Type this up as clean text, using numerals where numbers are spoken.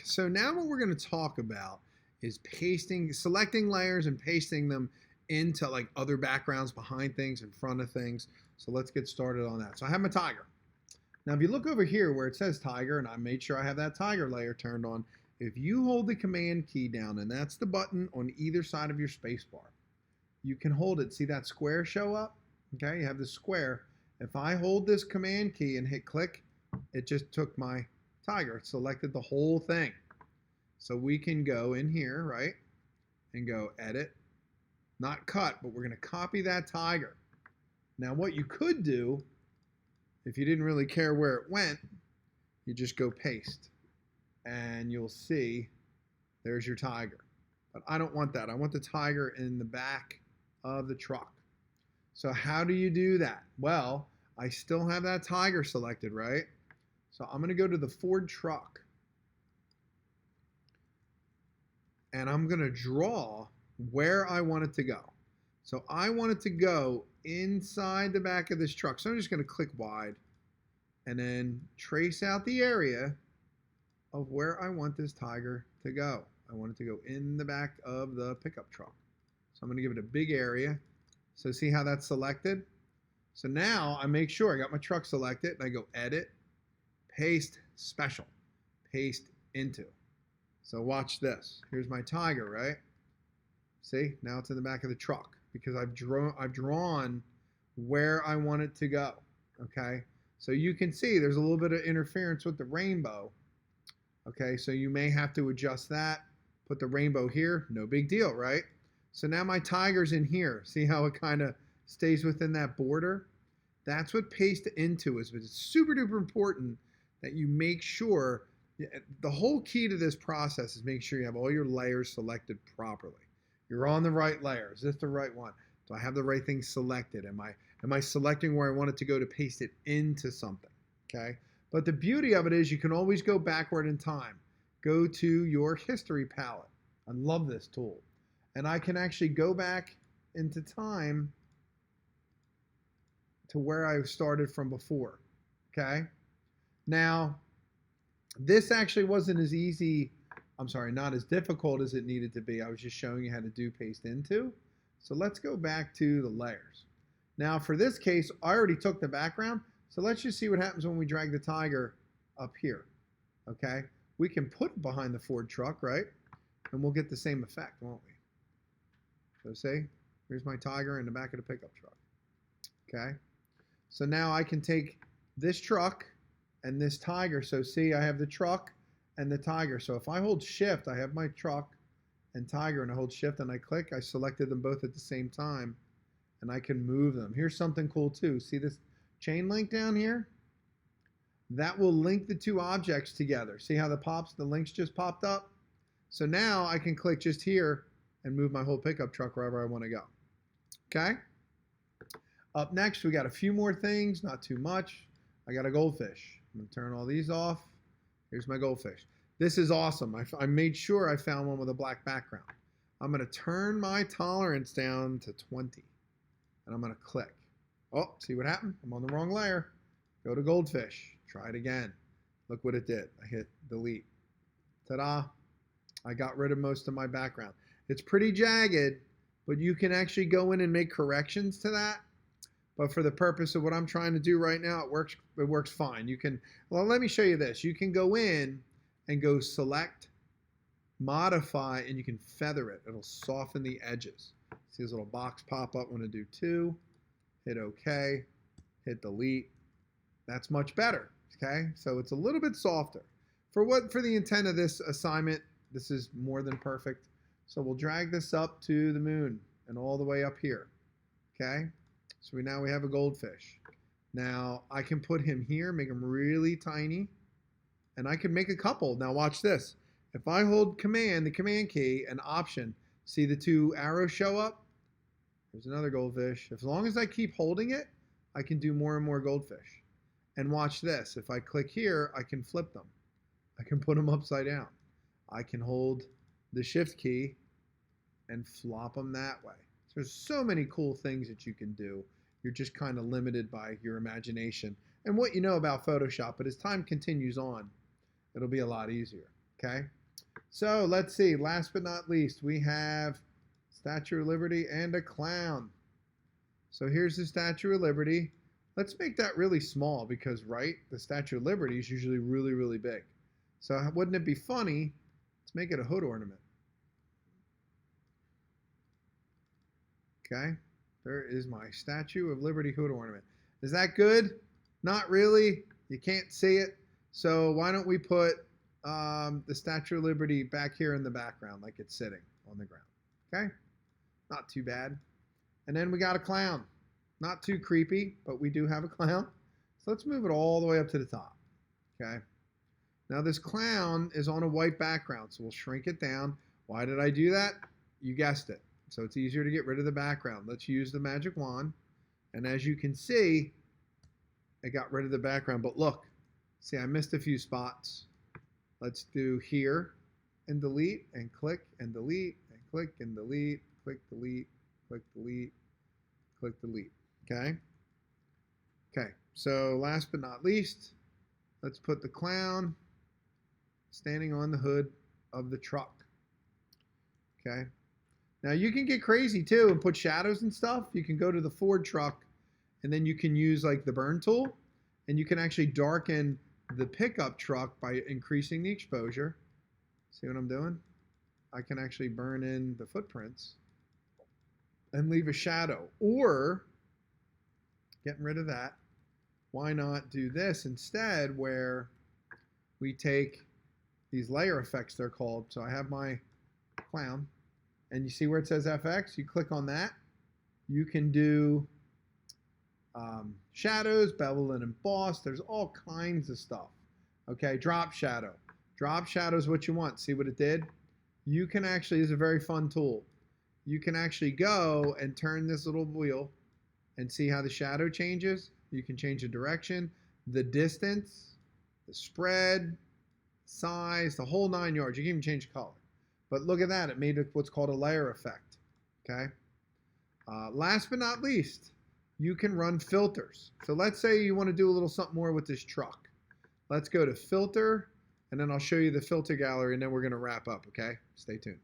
So now what we're going to talk about is selecting layers and pasting them into like other backgrounds behind things, in front of things. So let's get started on that. So I have my tiger. Now if you look over here where it says tiger, and I made sure I have that tiger layer turned on, if you hold the command key down, and that's the button on either side of your spacebar, you can hold it. See that square show up? Okay, you have the square. If I hold this command key and hit click, it just took my tiger. It selected the whole thing. So we can go in here, right, and go edit, not cut, but we're going to copy that tiger. Now what you could do, if you didn't really care where it went, you just go paste, and you'll see there's your tiger. But I don't want that. I want the tiger in the back of the truck. So how do you do that? Well, I still have that tiger selected, right? So I'm going to go to the Ford truck, and I'm going to draw where I want it to go. So I want it to go inside the back of this truck. So I'm just going to click wide and then trace out the area of where I want this tiger to go. I want it to go in the back of the pickup truck. So I'm going to give it a big area. So see how that's selected? So now I make sure I got my truck selected, and I go edit, paste, special, paste into. So watch this. Here's my tiger, right? See, now it's in the back of the truck because I've drawn where I want it to go. Okay, so you can see there's a little bit of interference with the rainbow. Okay, so you may have to adjust that. Put the rainbow here, no big deal, right? So now my tiger's in here. See how it kind of stays within that border? That's what paste into is. But it's super duper important that you make sure. The whole key to this process is make sure you have all your layers selected properly. You're on the right layer. Is this the right one? Do I have the right thing selected? Am I selecting where I want it to go to paste it into something? Okay. But the beauty of it is you can always go backward in time. Go to your history palette. I love this tool. And I can actually go back into time to where I started from before. Okay. Now, this actually wasn't as easy, not as difficult as it needed to be. I was just showing you how to do paste into. So let's go back to the layers. Now for this case, I already took the background. So let's just see what happens when we drag the tiger up here. Okay, we can put it behind the Ford truck, right? And we'll get the same effect, won't we? So see, here's my tiger in the back of the pickup truck. Okay, so now I can take this truck and this tiger. So see, I have the truck and the tiger. So if I hold shift, I have my truck and tiger, and I hold shift and I click, I selected them both at the same time, and I can move them. Here's something cool too. See this chain link down here? That will link the two objects together. See how the links just popped up? So now I can click just here and move my whole pickup truck wherever I want to go. Okay? Up next, we got a few more things, not too much. I got a goldfish. I'm going to turn all these off. Here's my goldfish. This is awesome. I made sure I found one with a black background. I'm going to turn my tolerance down to 20. And I'm going to click. Oh, see what happened? I'm on the wrong layer. Go to goldfish. Try it again. Look what it did. I hit delete. Ta-da. I got rid of most of my background. It's pretty jagged, but you can actually go in and make corrections to that. But for the purpose of what I'm trying to do right now, it works fine. You can, well, let me show you this. You can go in and go select, modify, and you can feather it. It'll soften the edges. See this little box pop up when I do 2. Hit OK, hit delete. That's much better. Okay, so it's a little bit softer. For the intent of this assignment, this is more than perfect. So we'll drag this up to the moon and all the way up here. Okay, so now we have a goldfish. Now I can put him here, make him really tiny, and I can make a couple. Now watch this. If I hold the command key, and option, see the 2 arrows show up? There's another goldfish. As long as I keep holding it, I can do more and more goldfish. And watch this. If I click here, I can flip them. I can put them upside down. I can hold the shift key and flop them that way. So there's so many cool things that you can do. You're just kind of limited by your imagination and what you know about Photoshop. But as time continues on, it'll be a lot easier. Okay, so let's see. Last but not least, we have Statue of Liberty and a clown. So here's the Statue of Liberty. Let's make that really small because, right, the Statue of Liberty is usually really, really big. So wouldn't it be funny? Let's make it a hood ornament. Okay, there is my Statue of Liberty hood ornament. Is that good? Not really. You can't see it. So why don't we put the Statue of Liberty back here in the background like it's sitting on the ground. Okay, not too bad. And then we got a clown. Not too creepy, but we do have a clown. So let's move it all the way up to the top. Okay. Now this clown is on a white background, so we'll shrink it down. Why did I do that? You guessed it. So it's easier to get rid of the background. Let's use the magic wand. And as you can see, I got rid of the background. But look, see, I missed a few spots. Let's do here and delete and click and delete and click and delete, click, delete, click, delete, click, delete. Okay. Okay. So last but not least, let's put the clown standing on the hood of the truck. Okay. Now you can get crazy too and put shadows and stuff. You can go to the Ford truck and then you can use like the burn tool and you can actually darken the pickup truck by increasing the exposure. See what I'm doing? I can actually burn in the footprints and leave a shadow. Or getting rid of that, why not do this instead where we take these layer effects, they're called. So I have my clown and you see where it says FX, you click on that. You can do shadows, bevel and emboss. There's all kinds of stuff. Okay, drop shadow. Drop shadow is what you want. See what it did? You can actually, it's a very fun tool. You can actually go and turn this little wheel and see how the shadow changes. You can change the direction, the distance, the spread, size, the whole 9 yards. You can even change color. But look at that. It made what's called a layer effect. Okay. Last but not least, you can run filters. So let's say you want to do a little something more with this truck. Let's go to filter, and then I'll show you the filter gallery, and then we're going to wrap up. Okay. Stay tuned.